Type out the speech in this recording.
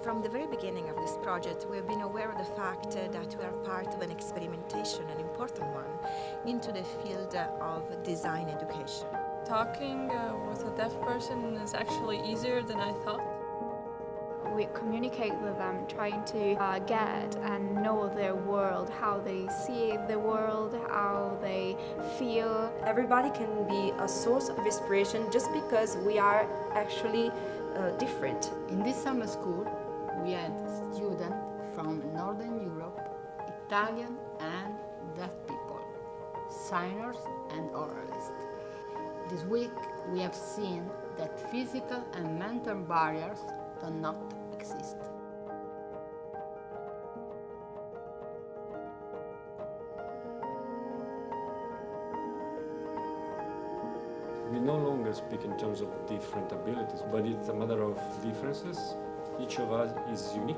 From the very beginning of this project, we've been aware of the fact that we are part of an experimentation, an important one, into the field of design education. Talking with a deaf person is actually easier than I thought. We communicate with them, trying to get and know their world, how they see the world, how they feel. Everybody can be a source of inspiration just because we are actually different. In this summer school, we had students from Northern Europe, Italian and deaf people, signers and oralists. This week we have seen that physical and mental barriers do not exist. We no longer speak in terms of different abilities, but it's a matter of differences. Each of us is unique.